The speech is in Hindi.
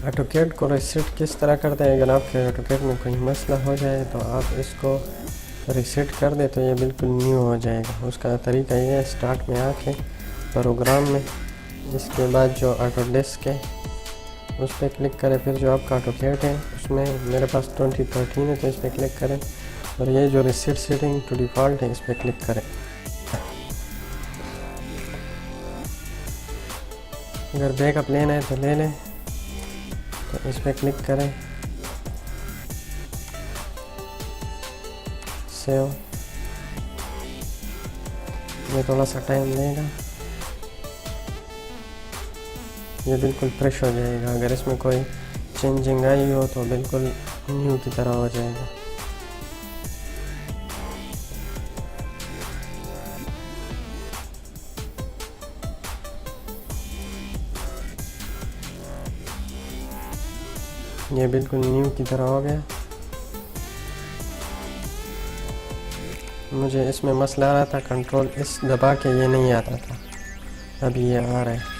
ऑटोकैड को रीसेट किस तरह करते हैं? अगर आपके ऑटोकैड में कोई मसला हो जाए तो आप इसको रीसेट कर दे तो ये बिल्कुल न्यू हो जाएगा। उसका तरीका ये है, स्टार्ट में आके प्रोग्राम में, इसके बाद जो ऑटोडेस्क है उस पर क्लिक करें, फिर जो आपका ऑटोकैड है उसमें मेरे पास 2013 है तो इस पर क्लिक करें, और ये जो रीसेट सेटिंग टू डिफ़ॉल्ट है इस पर क्लिक करें। अगर बैकअप लेना है तो ले लें, तो इस पर क्लिक करें, सेव। ये थोड़ा सा टाइम लेगा, ये बिल्कुल फ्रेश हो जाएगा। अगर इसमें कोई चेंजिंग आई हो तो बिल्कुल न्यू की तरह हो जाएगा। ये बिल्कुल न्यू की तरह हो गया। मुझे इसमें मसला आ रहा था, कंट्रोल इस दबा के ये नहीं आता था, अभी ये आ रहा है।